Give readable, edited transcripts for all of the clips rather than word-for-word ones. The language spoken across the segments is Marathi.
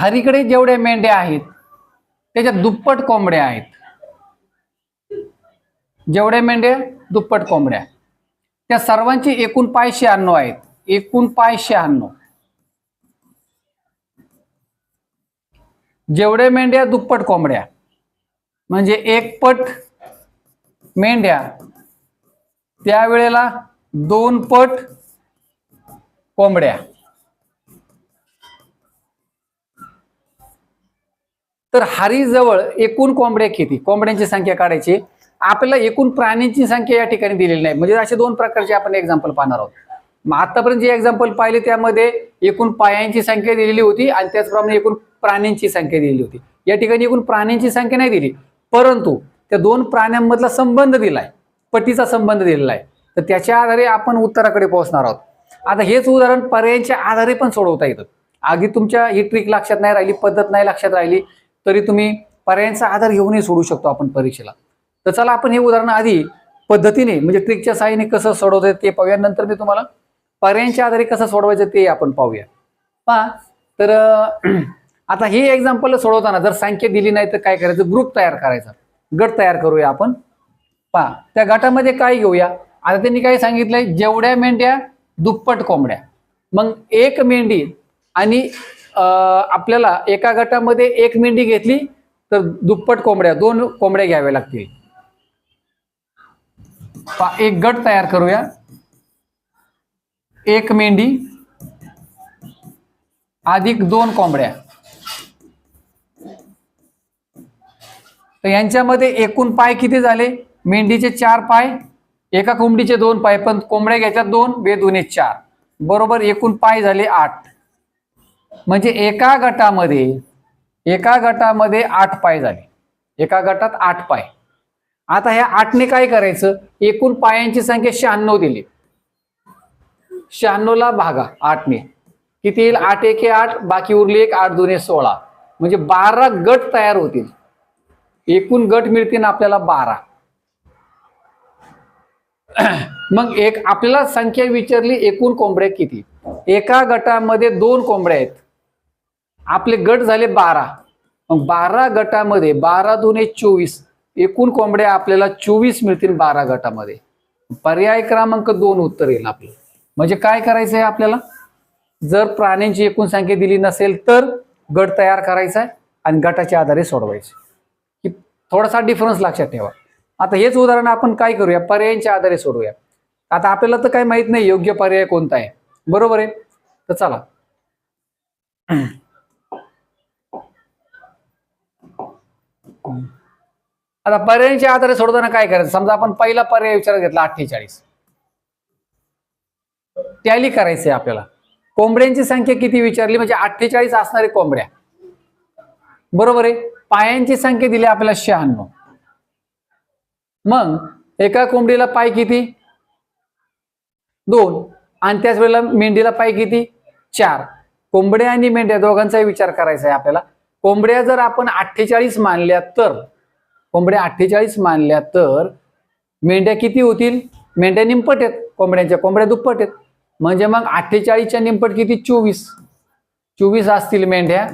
हरीकडे जेवढ्या मेंढ्या आहेत त्याच्या दुप्पट कोंबड्या आहेत. जेवढ्या मेंढ्या दुप्पट कोंबड्या, त्या सर्वांची एकूण पाय 96 आहेत. एकूण पाय 96. जेवढ्या मेंढ्या दुप्पट कोंबड्या म्हणजे एक पट मेंढ्या, त्यावेळेला 2 पट कोंबड्या. तर हरीजवळ एकूण कोंबड्या किती, कोंबड्यांची संख्या काढायची. आपल्याला एकूण प्राण्यांची संख्या या ठिकाणी दिलेली नाही. म्हणजे असे 2 प्रकारचे आपण एक्झाम्पल पाहणार आहोत. मग आतापर्यंत जे एक्झाम्पल पाहिले त्यामध्ये एकूण पायांची संख्या दिलेली होती आणि त्याचप्रमाणे एकूण प्राण्यांची संख्या दिलेली होती. या ठिकाणी एकूण प्राण्यांची संख्या नाही दिली, परंतु त्या 2 प्राण्यांमधला संबंध दिलाय, पटीचा संबंध दिलेला आहे. तर त्याच्या आधारे आपण उत्तराकडे पोहोचणार आहोत. आता हेच उदाहरण पर्यायांच्या आधारे पण सोडवता येतं. आधी तुमच्या ही ट्रिक लक्षात नाही राहिली, पद्धत नाही लक्षात राहिली, तरी तुम्ही पर्यायांचा आधार घेऊनही सोडू शकतो आपण परीक्षेला. तर चला आपण हे उदाहरण आधी पद्धतीने म्हणजे ट्रिकच्या साहाय्याने कसं सोडवतं ते पाहूया. नंतर मी तुम्हाला पर्यायांच्या आधारे कसं सोडवायचं ते आपण पाहूया. पहा, तर आता हे एक्झाम्पल सोडवताना जर संख्या दिली नाही तर काय करायचं, ग्रुप तयार करायचा, गट तयार करूया आपण. पहा, त्या गटामध्ये काय घेऊया. आता त्यांनी काय सांगितलंय, जेवढ्या मेंढ्या दुप्पट कोंबड्या. मग एक मेंढी आणि आपल्याला एका गटामध्ये एक मेंढी घेतली तर दुप्पट कोंबड्या 2 कोंबड्या घ्याव्या लागतील. एक गट तयार करूया. एक मेंढी अधिक 2 कोंबड्या. तर यांच्यामध्ये एकूण पाय किती झाले, मेंढीचे 4 पाय, एका कोंबडीचे 2 पाय, पण कोंबड्या घ्यायच्यात 2, 2 दूने 4, बरोबर एकूण पाय झाले 8. म्हणजे एका गटामध्ये 8 पाय झाले. एका गटात 8 पाय. आता ह्या 8ने काय करायचं, एकूण पायांची संख्या 96 दिली. 96 ला भागा 8ने, किती येईल, 8 एके 8, बाकी उरली 1, 8 दूने 16, म्हणजे 12 गट तयार होतील. एकूण गट मिळतील आपल्याला 12. मग आपल्याला संख्या विचारली, एकूण कोंबड्या किती. एका गटामध्ये 2 कोंबड्या आहेत, आपले गट झाले 12. मग 12 गटामध्ये 12 दूने 24, एकूण कोंबड्या आपल्याला 24 मिळतील 12 गटामध्ये. पर्याय क्रमांक 2 उत्तर येईल आपलं. म्हणजे काय करायचंय आपल्याला, जर प्राण्यांची एकूण संख्या दिली नसेल तर गट तयार करायचा आहे आणि गटाच्या आधारे सोडवायचे. थोडासा डिफरन्स लक्षात ठेवा. आता हेच उदाहरण आपण काय करूया, पर्यायांच्या आधारे सोडवूया. आता आपल्याला तर काही माहित नाही योग्य पर्याय कोणता आहे, बरोबर आहे. तर चला आता पर्यायांच्या आधारे सोडवताना काय करायचं, समजा आपण पहिला पर्याय विचारात घेतला 48, टॅली करायचंय आपल्याला. कोंबड्यांची संख्या किती विचारली, म्हणजे 48 असणारे कोंबड्या, बरोबर आहे. पायांची संख्या दिली आपल्याला 96. मग एका कोंबडीला पाय किती, 2, आणि त्याच वेळेला मेंढीला पाय किती, 4. कोंबड्या आणि मेंढ्या दोघांचाही विचार करायचा आहे आपल्याला. कोंबड्या जर आपण 48 मानल्या तर मेंढ्या किती होतील, मेंढ्या निंपट आहेत कोंबड्यांच्या, कोंबड्या दुप्पट आहेत. म्हणजे मग 48च्या निंपट किती, 24 असतील मेंढ्या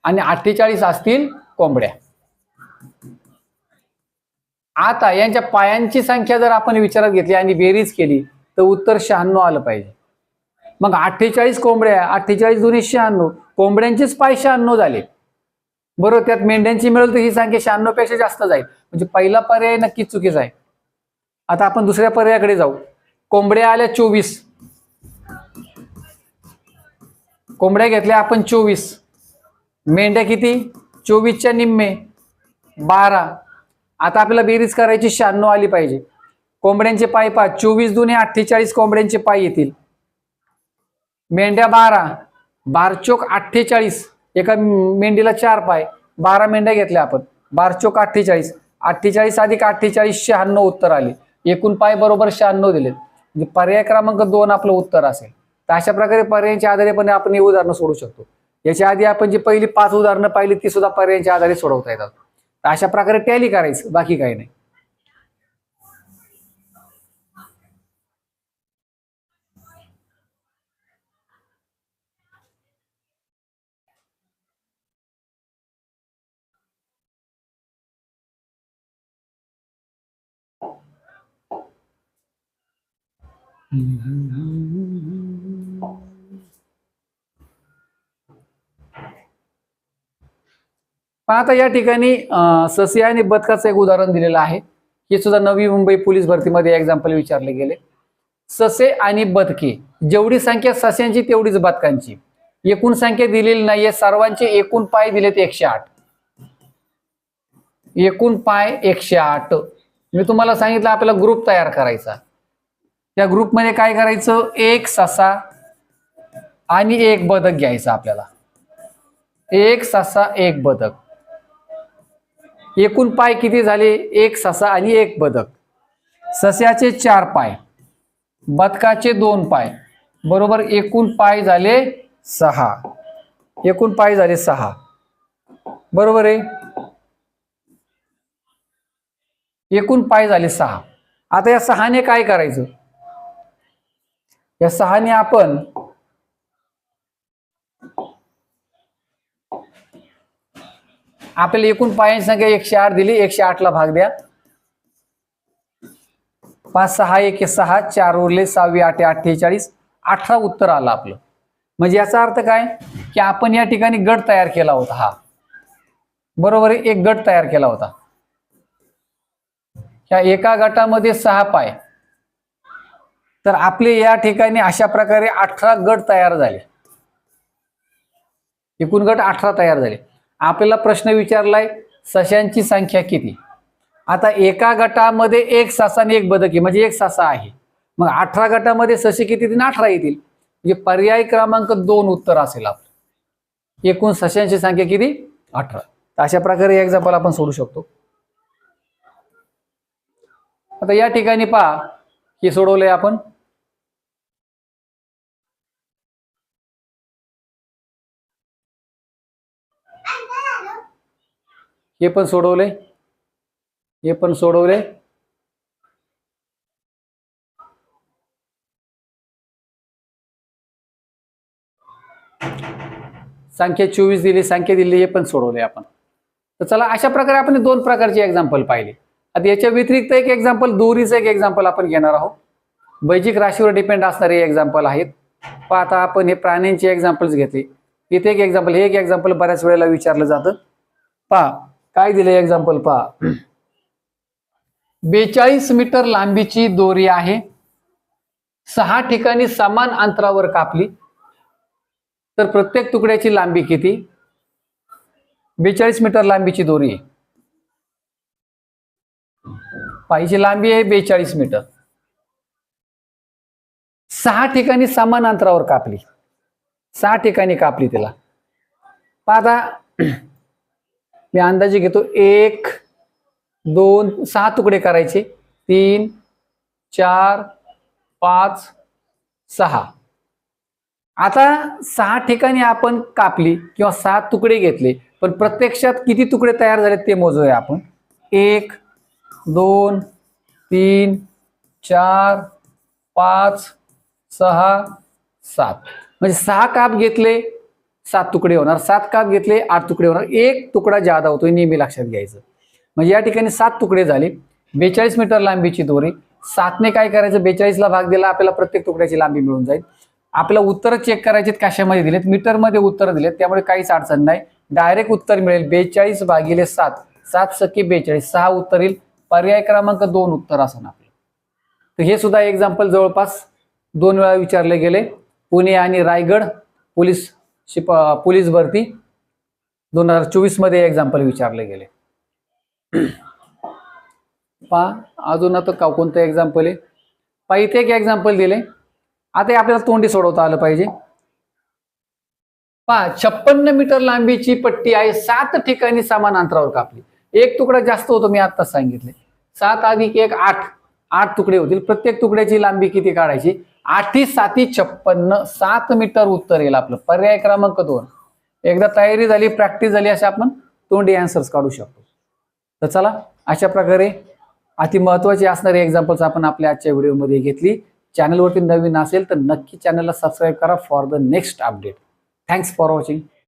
आणि 48 असतील कोंबड्या. आता यांच्या पायांची संख्या जर आपण विचारात घेतली आणि बेरीज केली तर उत्तर 96 आलं पाहिजे. मग 48 कोंबड्या, 48 दूने 96, कोंबड्यांचेच पाय 96 झाले, बरोबर. त्यात मेंढ्यांची मिळेल तर ही संख्या 96 पेक्षा जास्त जाईल. म्हणजे पहिला पर्याय नक्कीच चुकीचा आहे. आता आपण दुसऱ्या पर्यायाकडे जाऊ. कोंबड्या आल्या 24, कोंबड्या घेतल्या आपण 24, मेंढ्या किती, 24च्या निम्मे 12. आता आपल्याला बेरीज करायची, 96 आली पाहिजे. कोंबड्यांचे पाय 5, 24 दूने 48 कोंबड्यांचे पाय येतील. मेंढ्या 12, 12 चोक 48, एका मेंढीला 4 पाय, 12 मेंढ्या घेतल्या आपण, 12 चोक 48, 48 अधिक 48 96 उत्तर आले. एकूण पाय बरोबर 96 दिले. म्हणजे पर्याय क्रमांक 2 आपलं उत्तर असेल. तर अशा प्रकारे पर्यायांच्या आधारे पण आपण हे उदाहरणं सोडू शकतो. याच्या आधी आपण जी पहिली 5 उदाहरणं पाहिली ती सुद्धा पर्यायांच्या आधारे सोडवता येतात. तर अशा प्रकारे टॅली करायचं, बाकी काही नाही. आता या ठिकाणी ससे आणि बदकाचं एक उदाहरण दिलेलं आहे. हे सुद्धा नवी मुंबई पोलीस भरतीमध्ये एक्झाम्पल विचारले गेले. ससे आणि बदके, जेवढी संख्या सस्यांची तेवढीच बदकांची. एकूण संख्या दिलेली नाहीये. सर्वांचे एकूण पाय दिलेत 108. एकूण पाय 108. मी तुम्हाला सांगितलं आपल्याला ग्रुप तयार करायचा. त्या ग्रुपमध्ये काय करायचं, एक ससा आणि एक बदक घ्यायचा आपल्याला. एक ससा एक बदक. एकूण पाय किती झाले, एक ससा आणि एक बदक. सस्याचे 4 पाय, बदकाचे 2 पाय, बरोबर एकूण पाय झाले 6. एकूण पाय झाले 6, बरोबर आहे. एकूण पाय झाले 6. आता या 6ने काय करायचं, या 6ने आपण आपल्याला एकूण पायांची संख्या 108 दिली. 108 ला भाग द्या. 5 6 1 6, 4 उरले, 6 8 48, 18 उत्तर आलं आपलं. म्हणजे याचा अर्थ काय की आपण या ठिकाणी गट तयार केला होता. हा बरोबर आहे, एक गट तयार केला होता. या एका गटामध्ये 6 पाय, तर आपले या ठिकाणी अशा प्रकारे 18 गट तयार झाले. एकूण गट 18 तयार झाले. आपल्याला प्रश्न विचारलाय सस्यांची संख्या किती. आता एका गटामध्ये एक ससा आणि एक बदक आहे, म्हणजे एक ससा आहे. मग 18 गटामध्ये ससे किती येतील, 18 येतील. म्हणजे पर्याय क्रमांक 2 उत्तर असेल आपलं. एकूण सस्यांची संख्या किती, 18. तर अशा प्रकारे एक्झाम्पल आपण सोडू शकतो. आता या ठिकाणी पहा, हे सोडवलंय आपण. हे पण सोडवले, हे पण सोडवले. संख्या 24 दिली, संख्या दिली, हे पण सोडवले आपण. तर चला, अशा प्रकारे आपण 2 प्रकारचे एक्झाम्पल पाहिले. आता याच्या व्यतिरिक्त एक एक्झाम्पल, दोरीचं एक एक्झाम्पल आपण घेणार आहोत. बैजिक राशीवर डिपेंड असणारे एक्झाम्पल आहेत. पहा, आता आपण हे प्राण्यांचे एक्झाम्पल्स घेतले. इथे एक एक्झाम्पल, हे एक एक्झाम्पल बऱ्याच वेळेला विचारलं जातं. पहा काय दिले एक्झाम्पल, पहा. 42 मीटर लांबीची दोरी आहे, 6 ठिकाणी समान अंतरावर कापली, तर प्रत्येक तुकड्याची लांबी किती. 42 मीटर लांबीची दोरी आहे, पाहिजे लांबी आहे 42 मीटर. 6 ठिकाणी समान अंतरावर कापली, 6 ठिकाणी कापली तिला. आता मी अंदाजे घेतो, 1 2 6 तुकडे करायचे, 3 4 5 6. आता 6 ठिकाणी आपण कापली किंवा 7 तुकडे घेतले, पण प्रत्यक्षात किती तुकडे तयार झाले ते मोजूया आपण. 1 2 3 4 5 6 7. म्हणजे 6 काप घेतले 7 तुकडे होणार, 7 काप घेतले 8 तुकडे होणार. एक तुकडा जादा होतोय, नेहमी लक्षात घ्यायचं. म्हणजे या ठिकाणी 7 तुकडे झाले. 42 मीटर लांबीची दोरी, 7ने काय करायचं, 42 ला भाग दिला, आपल्याला प्रत्येक तुकड्याची लांबी मिळून जाईल. आपल्याला उत्तर चेक करायचे कशामध्ये दिलेत, मीटरमध्ये उत्तर दिलेत, त्यामुळे काहीच अडचण नाही. डायरेक्ट उत्तर मिळेल 42 भागिले 7, 7 सके 42, 6 उत्तर येईल. पर्याय क्रमांक 2 उत्तर असं आपलं. तर हे सुद्धा एक्झाम्पल जवळपास 2 वेळा विचारले गेले. पुणे आणि रायगड पोलीस भरती 2024 मध्ये एक्झाम्पल विचारले गेले. पहा अजून आता कोणतं एक्झाम्पल आहे, पहा इथे एक एक्झाम्पल दिले. आता आपल्याला तोंडी सोडवता आलं पाहिजे. पहा 56 मीटर लांबीची पट्टी आहे, 7 ठिकाणी समान अंतरावर कापली. एक तुकडा जास्त होतो, मी आत्ताच सांगितले. 7 अधिक 1 8, 8 तुकडे होतील. प्रत्येक तुकड्याची लांबी किती काढायची, 8 7 56, 7 मीटर उत्तर येईल आपलं. पर्याय क्रमांक 2. एकदा तयारी झाली, प्रॅक्टिस झाली, असे आपण तोंडी आन्सर्स काढू शकतो. तर चला, अशा प्रकारे अति महत्त्वाची असणारी एक्झाम्पल्स आपण आपल्या आजच्या व्हिडिओमध्ये घेतली. चॅनलवरती नवीन असेल तर नक्की चॅनलला सबस्क्राईब करा for the next update. Thanks for watching.